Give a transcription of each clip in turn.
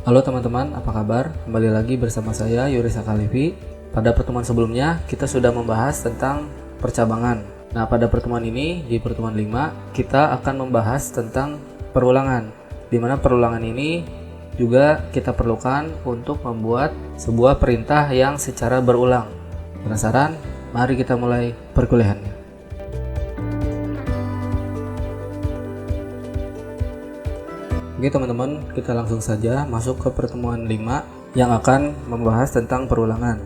Halo teman-teman, apa kabar? Kembali lagi bersama saya Yuri Sakalivi. Pada pertemuan sebelumnya kita sudah membahas tentang percabangan. Nah, pada pertemuan ini di pertemuan 5 kita akan membahas tentang perulangan. Di mana perulangan ini juga kita perlukan untuk membuat sebuah perintah yang secara berulang. Penasaran? Mari kita mulai perkuliahannya. Oke teman-teman, kita langsung saja masuk ke pertemuan 5 yang akan membahas tentang perulangan.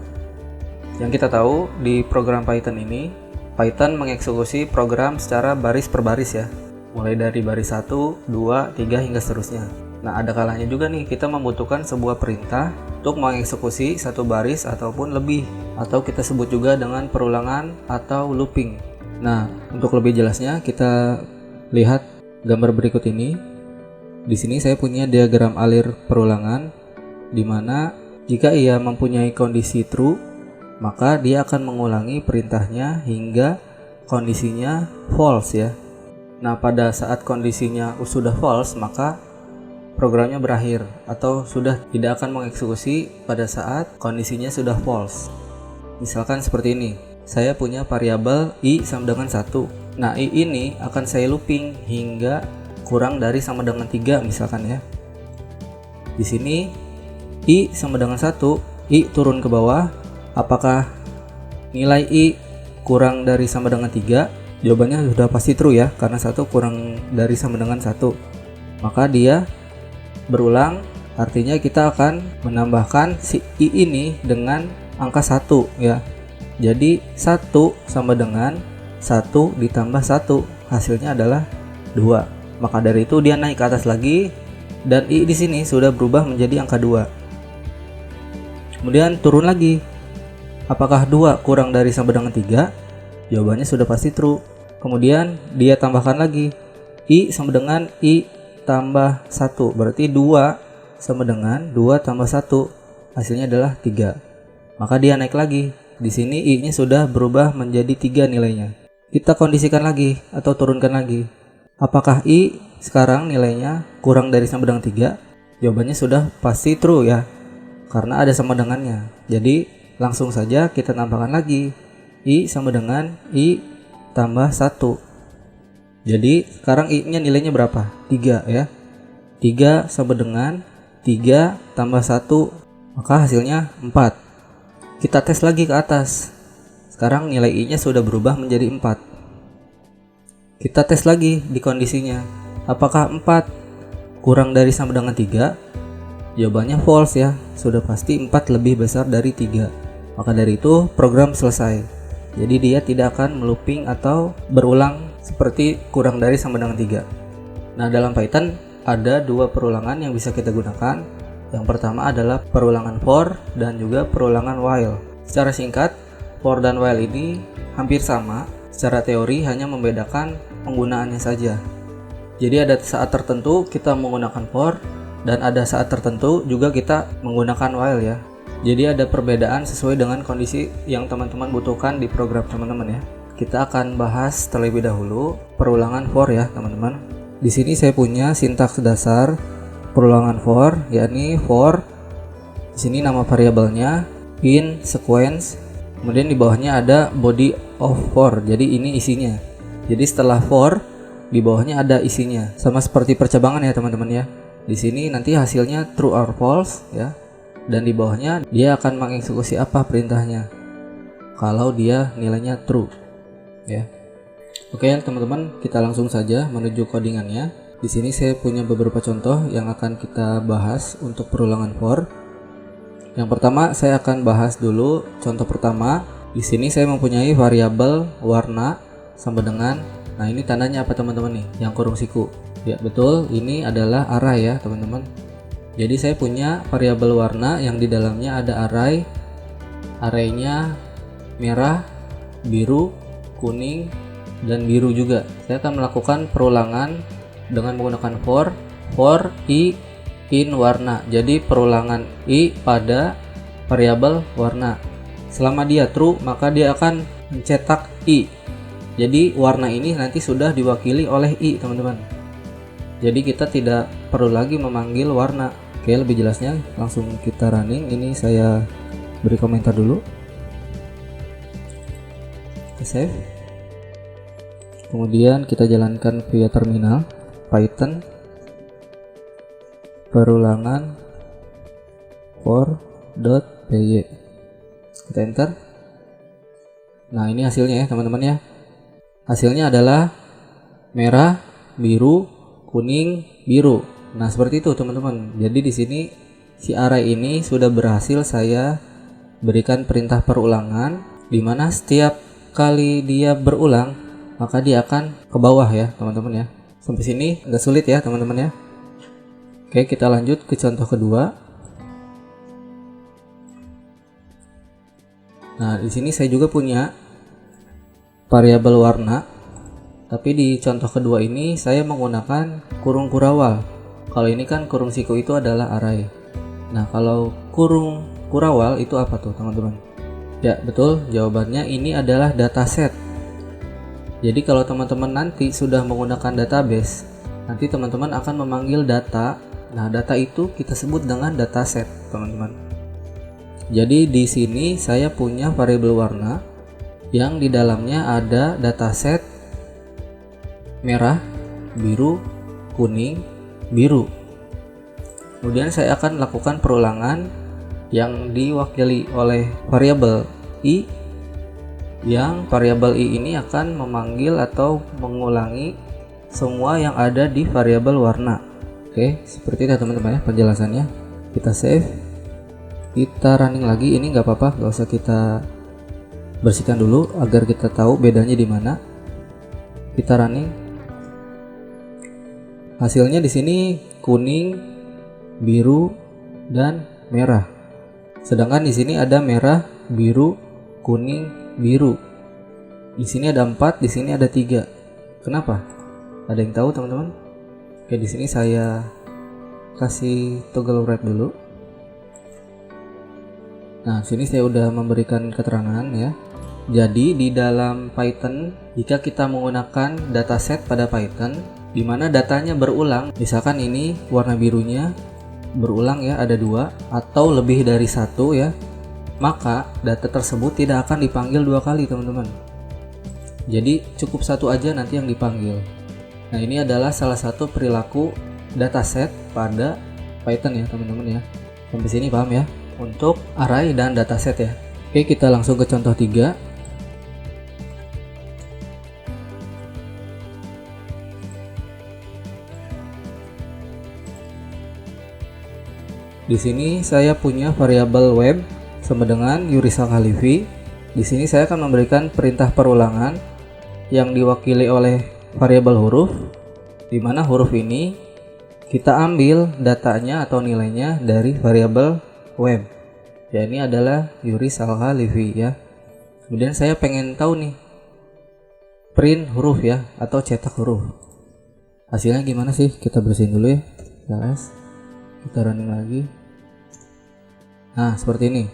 Yang kita tahu di program Python ini, Python mengeksekusi program secara baris per baris ya. Mulai dari baris 1, 2, 3 hingga seterusnya. Nah, ada kalanya juga nih kita membutuhkan sebuah perintah untuk mengeksekusi satu baris ataupun lebih, atau kita sebut juga dengan perulangan atau looping. Nah, untuk lebih jelasnya kita lihat gambar berikut ini. Di sini saya punya diagram alir perulangan, di mana jika ia mempunyai kondisi true, maka dia akan mengulangi perintahnya hingga kondisinya false ya. Nah, pada saat kondisinya sudah false, maka programnya berakhir atau sudah tidak akan mengeksekusi pada saat kondisinya sudah false. Misalkan seperti ini, saya punya variabel i sama dengan 1. Nah, i ini akan saya looping hingga kurang dari sama dengan 3 misalkan ya. Di sini i sama dengan 1, i turun ke bawah. Apakah nilai i kurang dari sama dengan 3? Jawabannya sudah pasti true ya, karena 1 kurang dari sama dengan 1. Maka dia berulang, artinya kita akan menambahkan si i ini dengan angka 1 ya. Jadi 1 sama dengan 1 ditambah 1, hasilnya adalah 2. Maka dari itu dia naik ke atas lagi dan i di sini sudah berubah menjadi angka 2. Kemudian turun lagi. Apakah 2 kurang dari sama dengan 3? Jawabannya sudah pasti true. Kemudian dia tambahkan lagi. I sama dengan i tambah 1. Berarti 2 sama dengan 2 tambah 1. Hasilnya adalah 3. Maka dia naik lagi. Di sini i-nya sudah berubah menjadi 3 nilainya. Kita kondisikan lagi atau turunkan lagi. Apakah i sekarang nilainya kurang dari sama dengan 3? Jawabannya sudah pasti true ya, karena ada sama dengannya. Jadi langsung saja kita tambahkan lagi. I sama dengan i tambah 1. Jadi sekarang i-nya nilainya berapa? 3 ya. 3 sama dengan 3 tambah 1, maka hasilnya 4. Kita tes lagi ke atas. Sekarang nilai i-nya sudah berubah menjadi 4. Kita tes lagi di kondisinya. Apakah 4 kurang dari sama dengan 3? Jawabannya false ya. Sudah pasti 4 lebih besar dari 3. Maka dari itu program selesai. Jadi dia tidak akan melooping atau berulang seperti kurang dari sama dengan 3. Nah, dalam Python ada 2 perulangan yang bisa kita gunakan. Yang pertama adalah perulangan for dan juga perulangan while. Secara singkat, for dan while ini hampir sama. Secara teori hanya membedakan penggunaannya saja. Jadi ada saat tertentu kita menggunakan for dan ada saat tertentu juga kita menggunakan while ya. Jadi ada perbedaan sesuai dengan kondisi yang teman-teman butuhkan di program teman-teman ya. Kita akan bahas terlebih dahulu perulangan for ya teman-teman. Di sini saya punya sintaks dasar perulangan for, yakni for. Di sini nama variabelnya in sequence. Kemudian di bawahnya ada body of for, jadi ini isinya. Jadi setelah for, di bawahnya ada isinya. Sama seperti percabangan ya teman-teman ya. Di sini nanti hasilnya true or false ya. Dan di bawahnya dia akan mengeksekusi apa perintahnya. Kalau dia nilainya true ya. Oke teman-teman, kita langsung saja menuju codingannya. Di sini saya punya beberapa contoh yang akan kita bahas untuk perulangan for. Yang pertama saya akan bahas dulu contoh pertama. Di sini saya mempunyai variabel warna sama dengan, nah ini tandanya apa teman-teman nih? Yang kurung siku. Ya betul, ini adalah array ya teman-teman. Jadi saya punya variabel warna yang di dalamnya ada array. Arraynya merah, biru, kuning, dan biru juga. Saya akan melakukan perulangan dengan menggunakan for i in warna. Jadi perulangan i pada variabel warna. Selama dia true, maka dia akan mencetak i. Jadi warna ini nanti sudah diwakili oleh i teman-teman. Jadi kita tidak perlu lagi memanggil warna. Oke, lebih jelasnya langsung kita running. Ini saya beri komentar dulu. Kita save. Kemudian kita jalankan via terminal Python perulangan for.py. Kita enter. Nah, ini hasilnya ya teman-teman ya. Hasilnya adalah merah, biru, kuning, biru. Nah, seperti itu teman-teman. Jadi di sini si array ini sudah berhasil saya berikan perintah perulangan, di mana setiap kali dia berulang maka dia akan ke bawah ya teman-teman ya. Sampai sini nggak sulit ya teman-teman ya. Oke, kita lanjut ke contoh kedua. Nah, di sini saya juga punya variabel warna, tapi di contoh kedua ini saya menggunakan kurung kurawal. Kalau ini kan kurung siku itu adalah array. Nah, kalau kurung kurawal itu apa tuh teman-teman? Ya betul, jawabannya ini adalah dataset. Jadi kalau teman-teman nanti sudah menggunakan database, nanti teman-teman akan memanggil data. Nah, data itu kita sebut dengan dataset teman-teman. Jadi di sini saya punya variabel warna yang di dalamnya ada dataset merah, biru, kuning, biru. Kemudian saya akan lakukan perulangan yang diwakili oleh variabel i, yang variabel i ini akan memanggil atau mengulangi semua yang ada di variabel warna. Oke, seperti itu teman-teman ya penjelasannya. Kita save, kita running lagi. Ini nggak apa-apa, nggak usah kita bersihkan dulu agar kita tahu bedanya di mana. Kita running. Hasilnya di sini kuning, biru, dan merah. Sedangkan di sini ada merah, biru, kuning, biru. Di sini ada 4, di sini ada 3. Kenapa? Ada yang tahu teman-teman? Oke, di sini saya kasih toggle wrap dulu. Nah, sini saya udah memberikan keterangan ya. Jadi di dalam Python, jika kita menggunakan dataset pada Python, di mana datanya berulang, misalkan ini warna birunya berulang ya, ada 2 atau lebih dari 1 ya, maka data tersebut tidak akan dipanggil 2 kali teman-teman. Jadi cukup 1 aja nanti yang dipanggil. Nah, ini adalah salah satu perilaku dataset pada Python ya teman-teman ya. Sampai sini paham ya untuk array dan dataset ya. Oke, kita langsung ke contoh 3. Di sini saya punya variabel web sama dengan Yuris Al-Khalifi. Di sini saya akan memberikan perintah perulangan yang diwakili oleh variabel huruf, di mana huruf ini kita ambil datanya atau nilainya dari variabel web. Ya, ini adalah Yuris Al-Khalifi ya. Kemudian saya pengen tahu nih print huruf ya atau cetak huruf. Hasilnya gimana sih? Kita bersihin dulu ya. Guys, kita running lagi. Nah, seperti ini.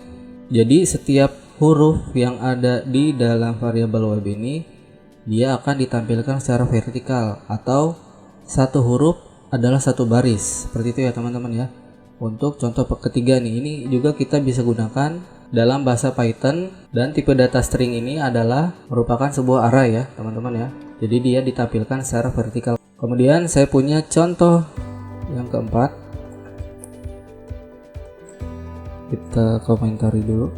Jadi setiap huruf yang ada di dalam variabel web ini dia akan ditampilkan secara vertikal, atau satu huruf adalah satu baris. Seperti itu ya teman-teman ya. Untuk contoh ketiga nih, ini juga kita bisa gunakan dalam bahasa Python, dan tipe data string ini adalah merupakan sebuah array ya teman-teman ya. Jadi dia ditampilkan secara vertikal. Kemudian saya punya contoh yang keempat. Kita komentari dulu.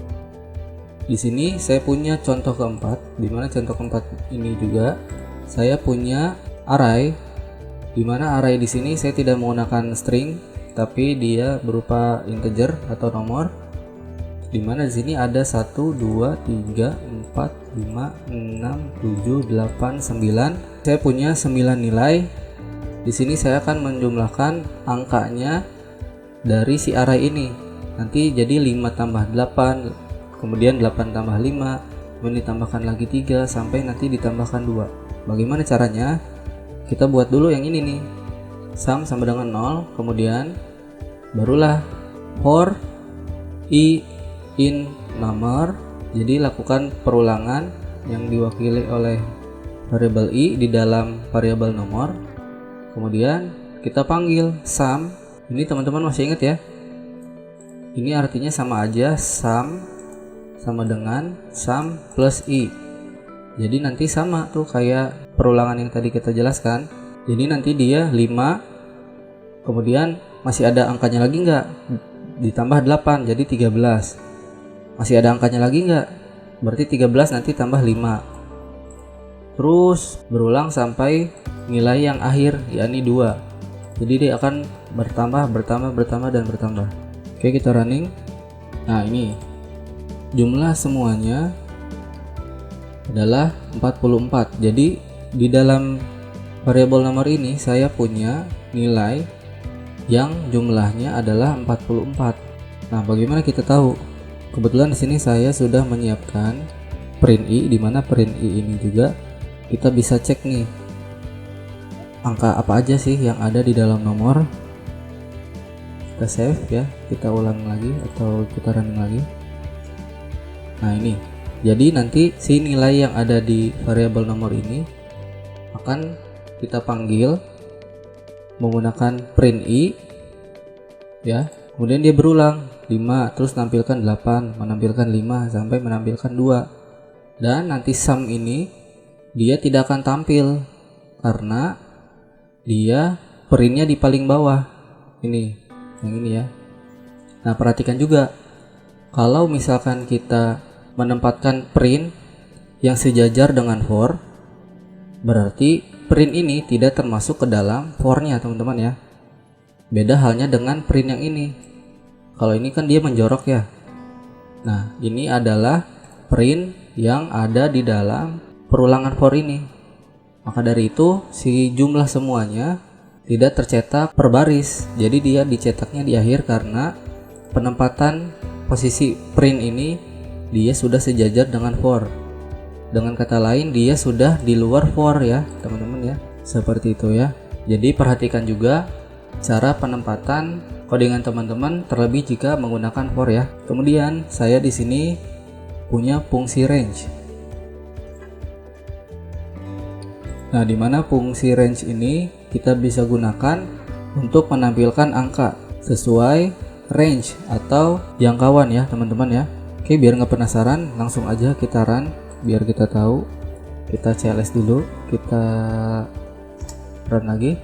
Di sini saya punya contoh keempat, di mana contoh keempat ini juga saya punya array, di mana array di sini saya tidak menggunakan string, tapi dia berupa integer atau nomor, di mana di sini ada 1, 2, 3, 4, 5, 6, 7, 8, 9. Saya punya 9 nilai. Di sini saya akan menjumlahkan angkanya dari si array ini. Nanti jadi 5 tambah 8, kemudian 8 tambah 5, kemudian ditambahkan lagi 3, sampai nanti ditambahkan 2. Bagaimana caranya? Kita buat dulu yang ini nih. Sum sama dengan 0, kemudian barulah for i in number. Jadi lakukan perulangan yang diwakili oleh variabel i di dalam variabel nomor. Kemudian kita panggil sum Ini teman-teman masih ingat ya? Ini artinya sama aja, sum sama dengan sum plus i. Jadi nanti sama tuh kayak perulangan yang tadi kita jelaskan. Jadi nanti dia 5, kemudian masih ada angkanya lagi nggak? Ditambah 8, jadi 13. Masih ada angkanya lagi nggak? Berarti 13 nanti tambah 5. Terus berulang sampai nilai yang akhir, yakni 2. Jadi dia akan bertambah dan bertambah. Oke, kita running. Nah, ini jumlah semuanya adalah 44. Jadi di dalam variabel nomor ini saya punya nilai yang jumlahnya adalah 44. Nah, bagaimana kita tahu? Kebetulan di sini saya sudah menyiapkan print i, di mana print i ini juga kita bisa cek nih angka apa aja sih yang ada di dalam nomor. Kita save ya, kita ulang lagi atau kita running lagi. Nah, ini jadi nanti si nilai yang ada di variabel nomor ini akan kita panggil menggunakan print i ya, kemudian dia berulang 5, terus menampilkan 8, menampilkan 5 sampai menampilkan 2. Dan nanti sum ini dia tidak akan tampil karena dia printnya di paling bawah. Ini, yang ini ya. Nah, perhatikan juga kalau misalkan kita menempatkan print yang sejajar dengan for, berarti print ini tidak termasuk ke dalam for-nya, teman-teman ya. Beda halnya dengan print yang ini. Kalau ini kan dia menjorok ya. Nah, ini adalah print yang ada di dalam perulangan for ini. Maka dari itu si jumlah semuanya tidak tercetak per baris. Jadi dia dicetaknya di akhir karena penempatan posisi print ini dia sudah sejajar dengan for. Dengan kata lain dia sudah di luar for ya, teman-teman ya. Seperti itu ya. Jadi perhatikan juga cara penempatan codingan teman-teman terlebih jika menggunakan for ya. Kemudian saya di sini punya fungsi range. Nah, di mana fungsi range ini kita bisa gunakan untuk menampilkan angka sesuai range atau jangkauan ya, teman-teman ya. Oke, biar nggak penasaran, langsung aja kita run biar kita tahu. Kita CLS dulu, kita run lagi.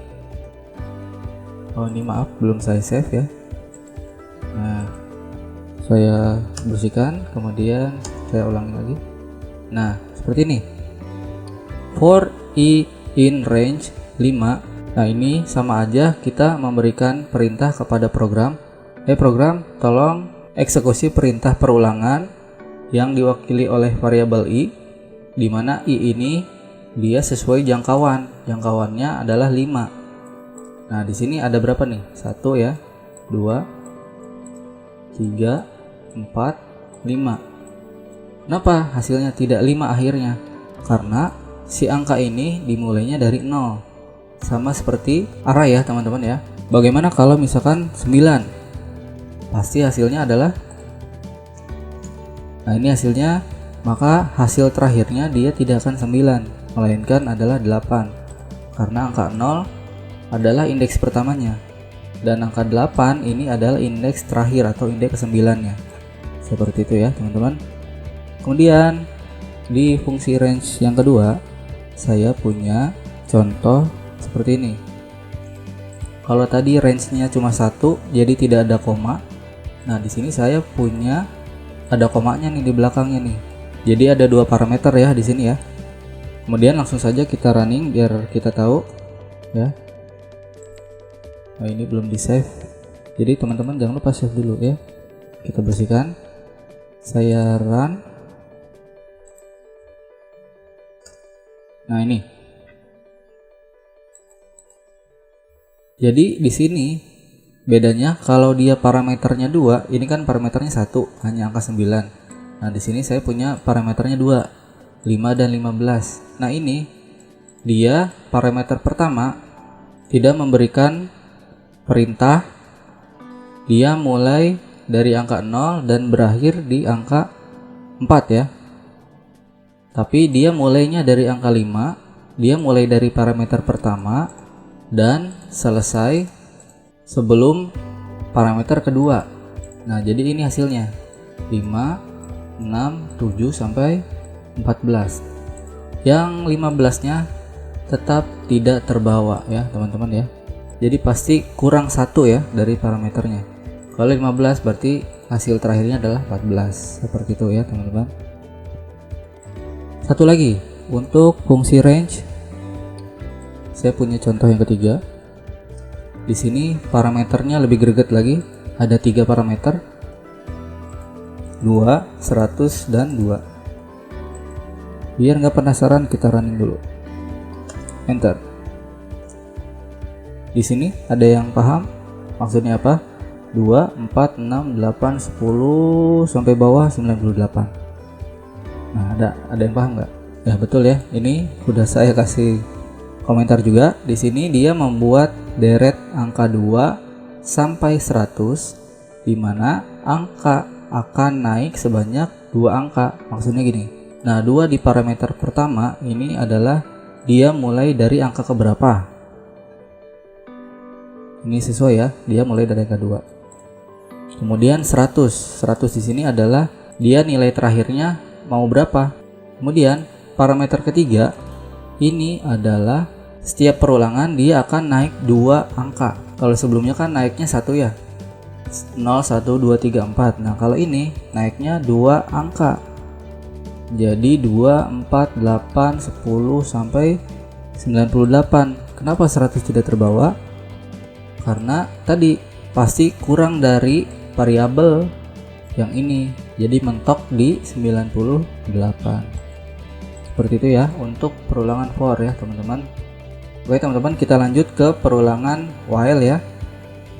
Oh, ini maaf belum saya save ya. Nah, saya bersihkan, kemudian saya ulangi lagi. Nah, seperti ini. For i in range 5. Nah, ini sama aja kita memberikan perintah kepada program. Program, tolong eksekusi perintah perulangan yang diwakili oleh variabel i, di mana i ini dia sesuai jangkauan. Jangkauannya adalah 5. Nah, di sini ada berapa nih? 1 ya, 2, 3, 4, 5. Kenapa hasilnya tidak 5 akhirnya? Karena si angka ini dimulainya dari 0. Sama seperti array ya, teman-teman ya. Bagaimana kalau misalkan 9? Pasti hasilnya adalah, nah ini hasilnya, maka hasil terakhirnya dia tidak akan 9, melainkan adalah 8. Karena angka 0 adalah indeks pertamanya. Dan angka 8 ini adalah indeks terakhir atau indeks ke-9-nya. Seperti itu ya, teman-teman. Kemudian di fungsi range yang kedua, saya punya contoh seperti ini. Kalau tadi range-nya cuma 1, jadi tidak ada koma. Nah, di sini saya punya ada komanya nih di belakangnya nih. Jadi ada 2 parameter ya di sini ya. Kemudian langsung saja kita running biar kita tahu ya. Nah, ini belum di save. Jadi teman-teman jangan lupa save dulu ya. Kita bersihkan. Saya run. Nah, ini. Jadi di sini bedanya kalau dia parameternya 2, ini kan parameternya 1, hanya angka 9. Nah, di sini saya punya parameternya 2, 5 dan 15. Nah, ini dia parameter pertama tidak memberikan perintah. Dia mulai dari angka 0 dan berakhir di angka 4 ya. Tapi dia mulainya dari angka 5, dia mulai dari parameter pertama dan selesai sebelum parameter kedua. Nah, jadi ini hasilnya 5, 6, 7 sampai 14. Yang 15-nya tetap tidak terbawa ya, teman-teman ya. Jadi pasti kurang 1 ya dari parameternya. Kalau 15 berarti hasil terakhirnya adalah 14. Seperti itu ya, teman-teman. Satu lagi, untuk fungsi range saya punya contoh yang ketiga. Di sini parameternya lebih greget lagi, ada 3 parameter, 2, 100 dan 2. Biar nggak penasaran, kita running dulu. Enter. Di sini ada yang paham maksudnya apa? 2, 4, 6, 8, 10 sampai bawah 98. Nah, ada yang paham nggak? Ya betul ya. Ini udah saya kasih komentar juga. Di sini dia membuat deret angka 2 sampai 100, di mana angka akan naik sebanyak 2 angka. Maksudnya gini. Nah, 2 di parameter pertama ini adalah dia mulai dari angka keberapa. Ini sesuai ya, dia mulai dari angka 2. Kemudian 100 di sini adalah dia nilai terakhirnya mau berapa. Kemudian parameter ketiga ini adalah setiap perulangan dia akan naik 2 angka. Kalau sebelumnya kan naiknya 1 ya, 0, 1, 2, 3, 4. Nah, kalau ini naiknya 2 angka. Jadi 2, 4, 8, 10 sampai 98. Kenapa 100 tidak terbawa? Karena tadi pasti kurang dari variabel yang ini. Jadi mentok di 98. Seperti itu ya untuk perulangan for ya, teman-teman. Oke, teman-teman, kita lanjut ke perulangan while ya.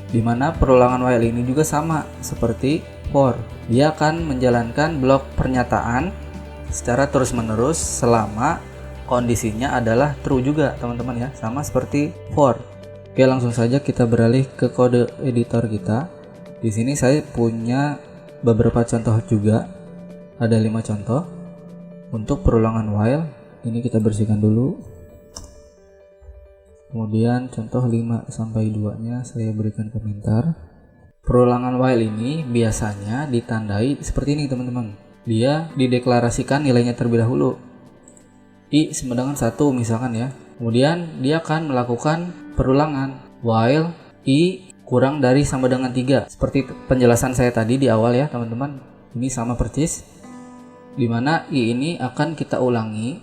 Dimana perulangan while ini juga sama seperti for. Dia akan menjalankan blok pernyataan secara terus-menerus selama kondisinya adalah true juga, teman-teman ya, sama seperti for. Oke, langsung saja kita beralih ke kode editor kita. Di sini saya punya beberapa contoh juga, ada 5 contoh untuk perulangan while. Ini kita bersihkan dulu. Kemudian contoh 5 sampai 2-nya saya berikan komentar. Perulangan while ini biasanya ditandai seperti ini, teman-teman. Dia dideklarasikan nilainya terlebih dahulu. I sama dengan 1 misalkan ya. Kemudian dia akan melakukan perulangan while I kurang dari sama dengan 3. Seperti penjelasan saya tadi di awal ya, teman-teman. Ini sama persis. Dimana I ini akan kita ulangi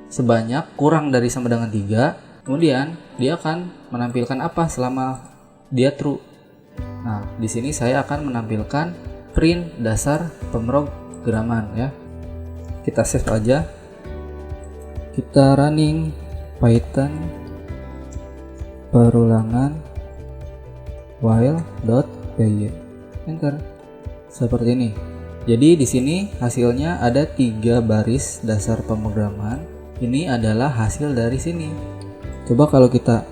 sebanyak kurang dari sama dengan 3. Kemudian dia akan menampilkan apa selama dia true. Nah, di sini saya akan menampilkan print dasar pemrograman ya. Kita save aja. Kita running Python perulangan while.py. Enter. Seperti ini. Jadi di sini hasilnya ada 3 baris dasar pemrograman. Ini adalah hasil dari sini. Coba kalau kita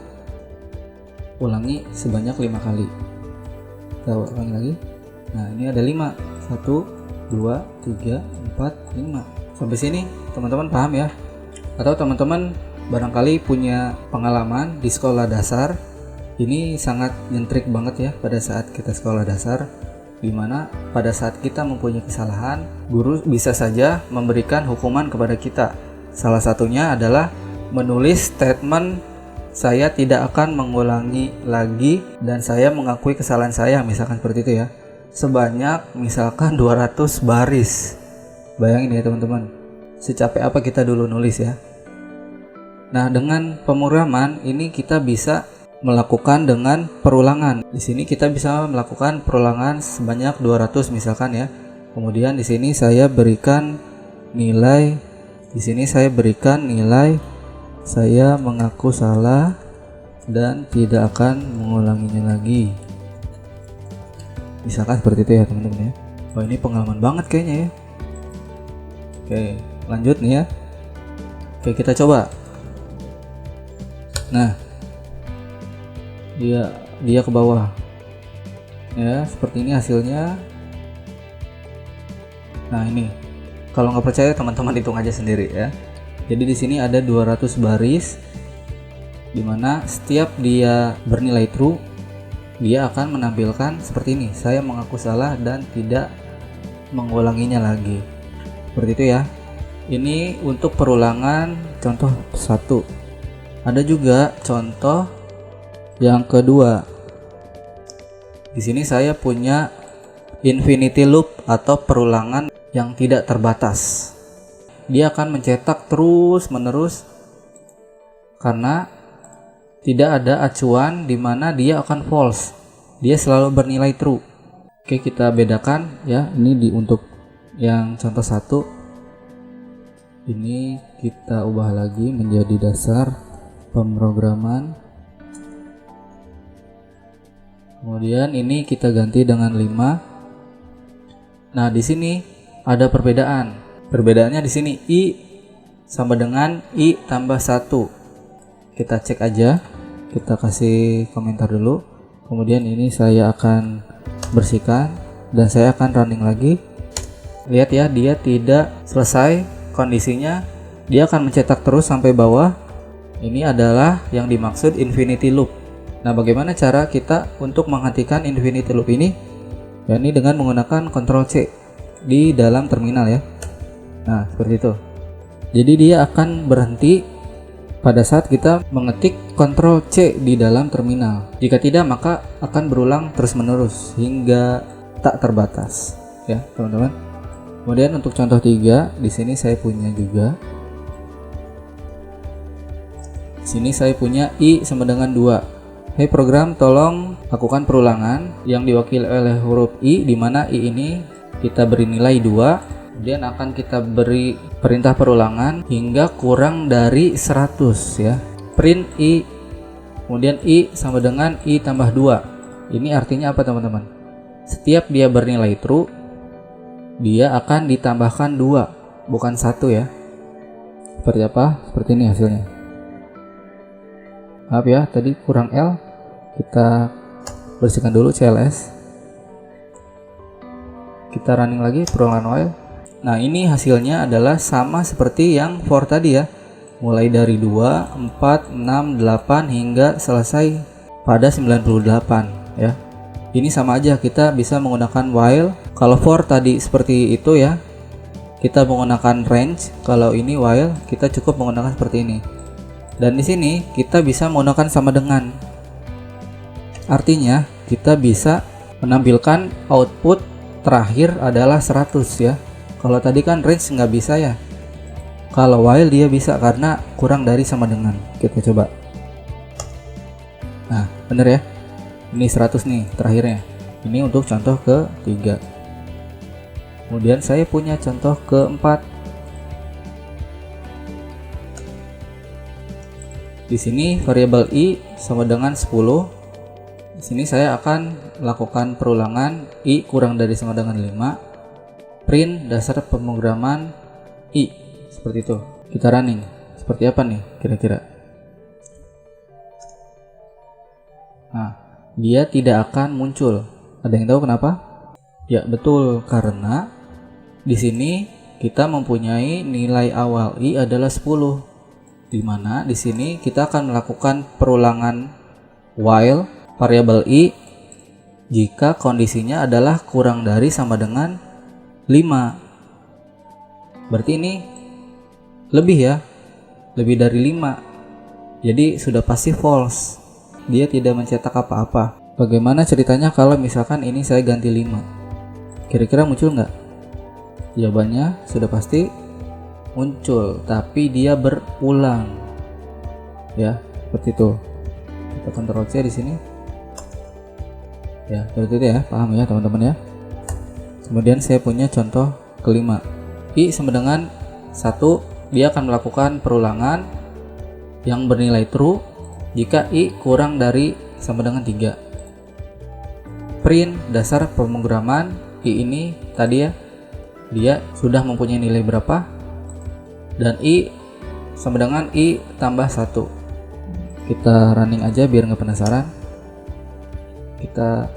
ulangi sebanyak 5 kali. Kita ulangi lagi. Nah, ini ada 5. 1, 2, 3, 4, 5. Sampai sini teman-teman paham ya? Atau teman-teman barangkali punya pengalaman di sekolah dasar. Ini sangat nyentrik banget ya pada saat kita sekolah dasar, dimana pada saat kita mempunyai kesalahan, guru bisa saja memberikan hukuman kepada kita. Salah satunya adalah menulis statement saya tidak akan mengulangi lagi dan saya mengakui kesalahan saya, misalkan seperti itu ya. Sebanyak misalkan 200 baris. Bayangin ya teman-teman, secapek apa kita dulu nulis ya. Nah, dengan pemrograman ini kita bisa melakukan dengan perulangan. Di sini kita bisa melakukan perulangan sebanyak 200 misalkan ya. Kemudian di sini saya berikan nilai, saya mengaku salah dan tidak akan mengulanginya lagi. Misalkan seperti itu ya teman-teman ya. Wah, ini pengalaman banget kayaknya ya. Oke, lanjut nih ya. Oke, kita coba. Nah, dia ke bawah ya, seperti ini hasilnya. Nah, ini kalau nggak percaya teman-teman hitung aja sendiri ya. Jadi di sini ada 200 baris, dimana setiap dia bernilai true dia akan menampilkan seperti ini, saya mengaku salah dan tidak mengulanginya lagi. Seperti itu ya. Ini untuk perulangan contoh 1. Ada juga contoh yang kedua. Di sini saya punya infinity loop atau perulangan yang tidak terbatas. Dia akan mencetak terus-menerus karena tidak ada acuan di mana dia akan false. Dia selalu bernilai true. Oke, kita bedakan ya. Ini untuk yang contoh 1. Ini kita ubah lagi menjadi dasar pemrograman. Kemudian ini kita ganti dengan 5. Nah, di sini ada perbedaan. Perbedaannya di sini I sama dengan I tambah 1. Kita cek aja. Kita kasih komentar dulu. Kemudian ini saya akan bersihkan dan saya akan running lagi. Lihat ya, dia tidak selesai kondisinya, dia akan mencetak terus sampai bawah. Ini adalah yang dimaksud infinity loop. Nah, bagaimana cara kita untuk menghentikan infinity loop ini? Ya, ini dengan menggunakan Ctrl C di dalam terminal ya. Nah, seperti itu. Jadi dia akan berhenti pada saat kita mengetik Ctrl C di dalam terminal. Jika tidak, maka akan berulang terus-menerus hingga tak terbatas ya, teman-teman. Kemudian untuk contoh 3, di sini saya punya juga. Di sini saya punya I sama dengan 2. Hey program, tolong lakukan perulangan yang diwakili oleh huruf I, di mana I ini kita beri nilai 2. Kemudian akan kita beri perintah perulangan hingga kurang dari 100 ya. Print I, kemudian I sama dengan I tambah 2. Ini artinya apa teman-teman? Setiap dia bernilai true, dia akan ditambahkan 2, bukan 1 ya. Seperti apa? Seperti ini hasilnya. Maaf ya, tadi kurang L. Kita bersihkan dulu CLS. Kita running lagi perulangan while. Nah, ini hasilnya adalah sama seperti yang for tadi ya. Mulai dari 2, 4, 6, 8 hingga selesai pada 98 ya. Ini sama aja, kita bisa menggunakan while. Kalau for tadi seperti itu ya, kita menggunakan range. Kalau ini while, kita cukup menggunakan seperti ini. Dan di sini kita bisa menggunakan sama dengan. Artinya kita bisa menampilkan output terakhir adalah 100 ya. Kalau tadi kan range nggak bisa ya. Kalau while dia bisa karena kurang dari sama dengan. Kita coba. Nah, bener ya. Ini 100 nih terakhirnya. Ini untuk contoh ke-3. Kemudian saya punya contoh ke-4. Di sini variabel I sama dengan 10. Di sini saya akan lakukan perulangan I kurang dari sama dengan 5. Print dasar pemrograman I. Seperti itu. Kita running. Seperti apa nih kira-kira? Nah, dia tidak akan muncul. Ada yang tahu kenapa? Ya, betul, karena di sini kita mempunyai nilai awal I adalah 10. Di mana di sini kita akan melakukan perulangan while variabel I jika kondisinya adalah kurang dari sama dengan 5. Berarti ini lebih ya. Lebih dari 5. Jadi sudah pasti false. Dia tidak mencetak apa-apa. Bagaimana ceritanya kalau misalkan ini saya ganti 5? Kira-kira muncul nggak? Jawabannya sudah pasti muncul, tapi dia berulang. Ya, seperti itu. Kita Ctrl C di sini. Ya, seperti itu ya. Paham ya, teman-teman ya. Kemudian saya punya contoh kelima. I sama dengan 1, dia akan melakukan perulangan yang bernilai true jika I kurang dari sama dengan 3. Print dasar pemrograman I ini tadi ya, dia sudah mempunyai nilai berapa, dan I sama dengan I tambah 1. Kita running aja biar nggak penasaran. Kita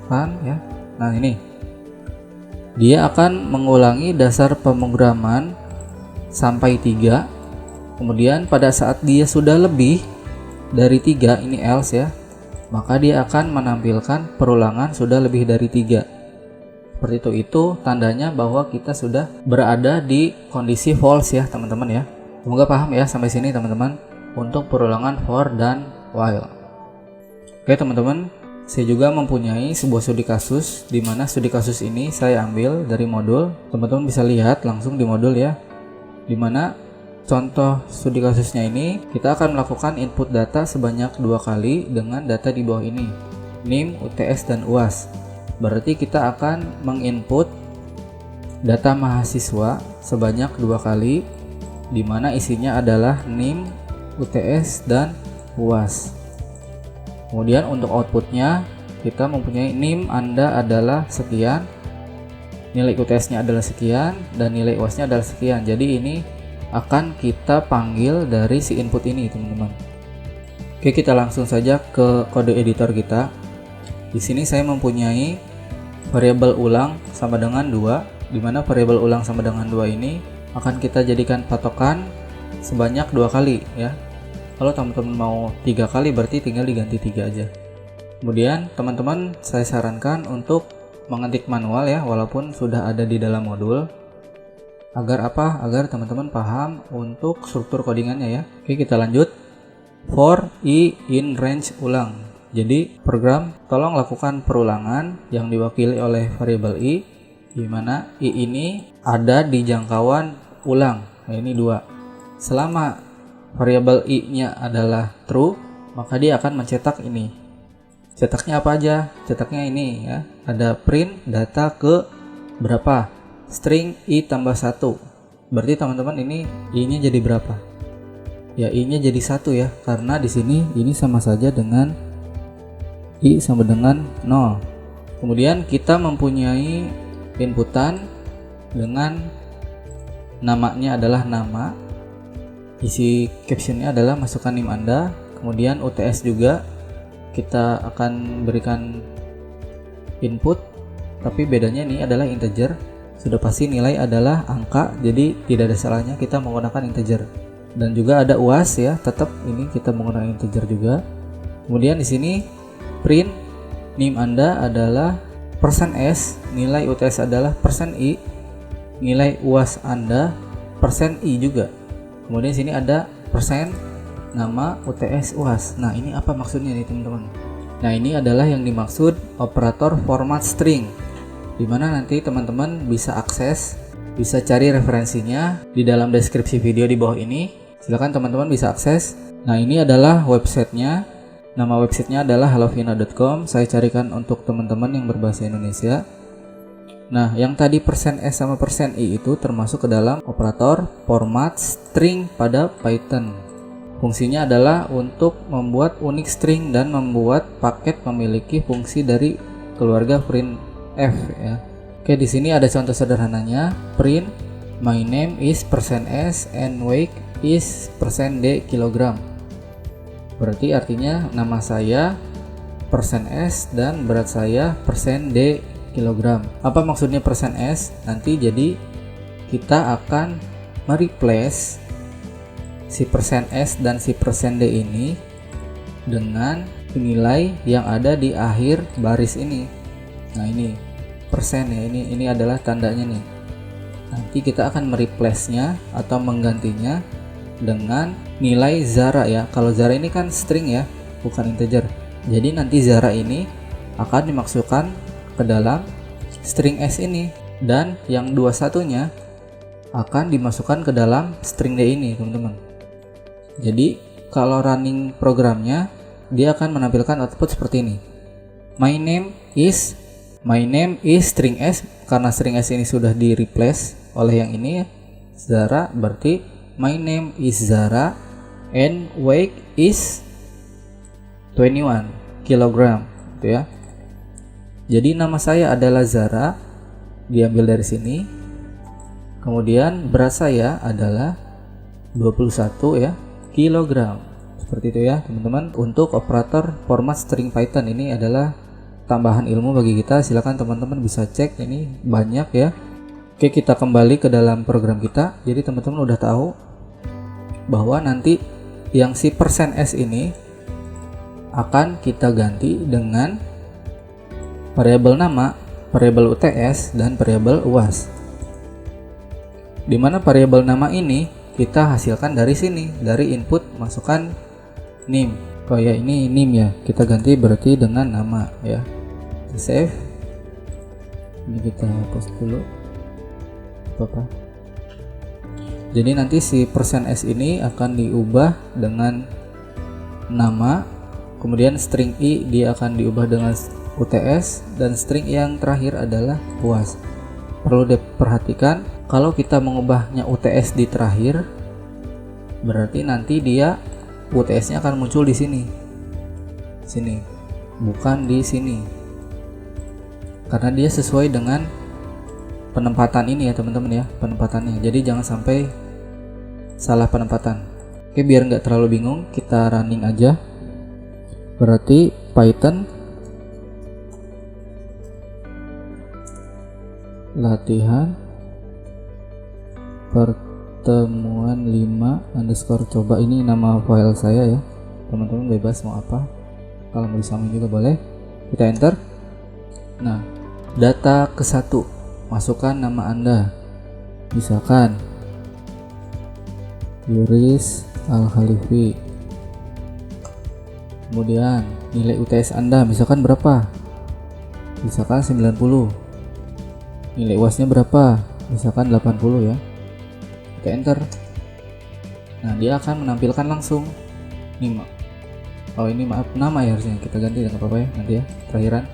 run ya. Nah, ini dia akan mengulangi dasar pemrograman sampai 3. Kemudian pada saat dia sudah lebih dari 3, ini else ya, maka dia akan menampilkan perulangan sudah lebih dari 3. Seperti itu tandanya bahwa kita sudah berada di kondisi false ya teman-teman ya. Semoga paham ya sampai sini teman-teman untuk perulangan for dan while. Oke teman-teman, saya juga mempunyai sebuah studi kasus, di mana studi kasus ini saya ambil dari modul. Teman-teman bisa lihat langsung di modul ya, di mana contoh studi kasusnya ini kita akan melakukan input data sebanyak 2 kali dengan data di bawah ini, NIM, UTS, dan UAS. Berarti kita akan menginput data mahasiswa sebanyak 2 kali, di mana isinya adalah NIM, UTS, dan UAS. Kemudian untuk outputnya kita mempunyai NIM Anda adalah sekian, nilai UTS-nya adalah sekian, dan nilai UAS-nya adalah sekian. Jadi ini akan kita panggil dari si input ini teman-teman. Oke, kita langsung saja ke kode editor kita. Di sini saya mempunyai variabel ulang sama dengan 2, di mana variabel ulang sama dengan 2 ini akan kita jadikan patokan sebanyak 2 kali ya. Kalau teman-teman mau 3 kali berarti tinggal diganti 3 aja. Kemudian teman-teman saya sarankan untuk mengetik manual ya, walaupun sudah ada di dalam modul. Agar apa? Agar teman-teman paham untuk struktur codingannya ya. Oke, kita lanjut. For i in range ulang. Jadi program tolong lakukan perulangan yang diwakili oleh variabel i, di mana i ini ada di jangkauan ulang. Nah, ini 2. Selama variabel i-nya adalah true, maka dia akan mencetak ini. Cetaknya apa aja? Cetaknya ini ya. Ada print data ke berapa? String i tambah 1. Berarti teman-teman ini i-nya jadi berapa? Ya, i-nya jadi 1 ya, karena di sini ini sama saja dengan i sama dengan 0. Kemudian kita mempunyai inputan dengan namanya adalah nama. Isi captionnya adalah masukkan NIM Anda. Kemudian UTS juga kita akan berikan input, tapi bedanya ini adalah integer. Sudah pasti nilai adalah angka, jadi tidak ada salahnya kita menggunakan integer. Dan juga ada UAS ya, tetap ini kita menggunakan integer juga. Kemudian di sini print NIM Anda adalah %s, nilai UTS adalah %i, nilai UAS Anda %i juga. Kemudian sini ada persen, nama, UTS, UAS. Nah, ini apa maksudnya nih teman-teman? Nah, ini adalah yang dimaksud operator format string, dimana nanti teman-teman bisa akses, bisa cari referensinya di dalam deskripsi video di bawah ini. Silahkan teman-teman bisa akses. Nah, ini adalah websitenya. Nama websitenya adalah hallovina.com. Saya carikan untuk teman-teman yang berbahasa Indonesia. Nah, yang tadi %s sama %i itu termasuk ke dalam operator format string pada Python. Fungsinya adalah untuk membuat unique string dan membuat paket memiliki fungsi dari keluarga printf ya. Oke, di sini ada contoh sederhananya. Print my name is %s and weight is %d kilogram. Berarti artinya nama saya %s dan berat saya %d kilogram. Apa maksudnya %s? Nanti jadi kita akan mereplace si %s dan si %d ini dengan nilai yang ada di akhir baris ini. Nah, ini persen ya, ini adalah tandanya nih. Nanti kita akan mereplace-nya atau menggantinya dengan nilai Zara ya. Kalau Zara ini kan string ya, bukan integer. Jadi nanti Zara ini akan dimasukkan ke dalam string S ini, dan yang 21-nya akan dimasukkan ke dalam string D ini teman-teman. Jadi kalau running programnya, dia akan menampilkan output seperti ini. My name is string S, karena string S ini sudah di replace oleh yang ini Zara, berarti my name is Zara and weight is 21 kilogram gitu ya. Jadi nama saya adalah Zara, diambil dari sini. Kemudian berat saya adalah 21 ya kilogram. Seperti itu ya teman-teman. Untuk operator format string Python ini adalah tambahan ilmu bagi kita. Silakan teman-teman bisa cek, ini banyak ya. Oke, kita kembali ke dalam program kita. Jadi teman-teman udah tahu bahwa nanti yang si %s ini akan kita ganti dengan variabel nama, variabel UTS, dan variabel UAS. Dimana variabel nama ini kita hasilkan dari sini, dari input masukkan NIM. Oh ya, ini NIM ya, kita ganti berarti dengan nama ya. Kita save. Ini kita hapus dulu. Apa? Jadi nanti si %s ini akan diubah dengan nama, kemudian string i dia akan diubah dengan UTS, dan string yang terakhir adalah UAS. Perlu diperhatikan kalau kita mengubahnya UTS di terakhir, berarti nanti dia UTS-nya akan muncul di sini, bukan di sini, karena dia sesuai dengan penempatan ini ya teman-teman ya, penempatannya. Jadi jangan sampai salah penempatan. Oke, biar nggak terlalu bingung, kita running aja. Berarti Python latihan pertemuan 5_ coba. Ini nama file saya ya, teman-teman bebas mau apa, kalau mau disamain juga boleh. Kita enter. Nah, data ke-1, masukkan nama Anda, misalkan Yuris Al-Khalifi. Kemudian nilai UTS Anda misalkan berapa, misalkan 90. Nilai UAS-nya berapa, misalkan 80 ya. Kita enter. Nah, dia akan menampilkan langsung ini. Oh, ini maaf, nama ya, harusnya kita ganti dengan apa ya nanti ya, terakhiran.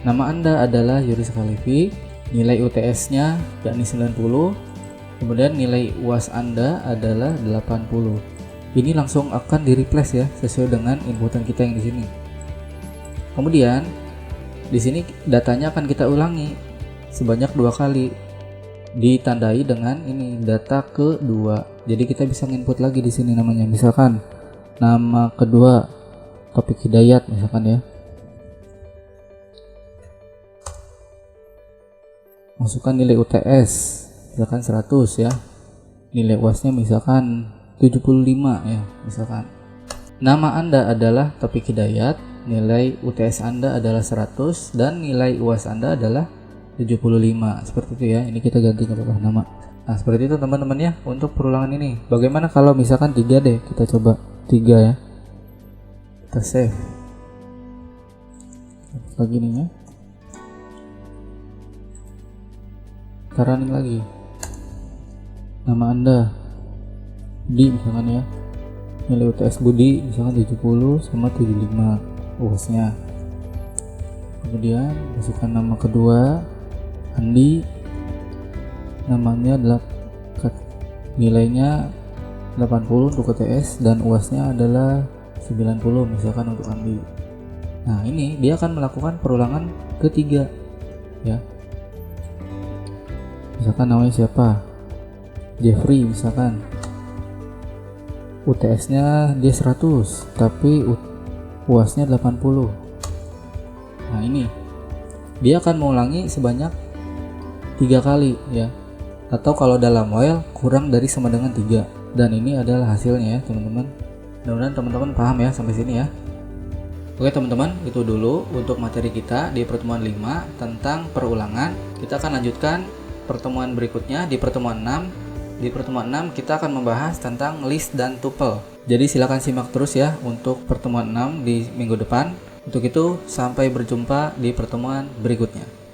Nama Anda adalah Yuris Khalifi, nilai UTS-nya yakni 90, kemudian nilai UAS Anda adalah 80. Ini langsung akan di replace ya, sesuai dengan inputan kita yang di sini. Kemudian di sini datanya akan kita ulangi sebanyak 2 kali, ditandai dengan ini data kedua. Jadi kita bisa input lagi di sini namanya, misalkan nama kedua Topik Hidayat misalkan ya. Masukkan nilai UTS misalkan 100 ya. Nilai UAS-nya misalkan 75 ya, misalkan. Nama Anda adalah Topik Hidayat, nilai UTS Anda adalah 100, dan nilai UAS Anda adalah 75. Seperti itu ya. Ini kita ganti ke bawah nama. Nah, seperti itu teman-teman ya untuk perulangan ini. Bagaimana kalau misalkan 3 deh, kita coba 3 ya. Kita save. Lagi nih ya. Kita running lagi. Nama Anda Budi misalkan ya. Nilai UTS Budi misalkan 70 sama 75 UAS-nya. Kemudian masukkan nama kedua Andi, namanya adalah nilainya 80 untuk UTS dan UAS-nya adalah 90 misalkan untuk Andi. Nah, ini dia akan melakukan perulangan ketiga ya. Misalkan namanya siapa, Jeffrey misalkan, UTS-nya dia 100 tapi UAS-nya 80. Nah, ini dia akan mengulangi sebanyak 3 kali ya, atau kalau dalam while kurang dari sama dengan 3. Dan ini adalah hasilnya ya teman-teman. Mudah-mudahan teman-teman paham ya sampai sini ya. Oke teman-teman, itu dulu untuk materi kita di pertemuan 5 tentang perulangan. Kita akan lanjutkan pertemuan berikutnya di pertemuan 6. Di pertemuan 6 kita akan membahas tentang list dan tuple. Jadi silakan simak terus ya untuk pertemuan 6 di minggu depan. Untuk itu sampai berjumpa di pertemuan berikutnya.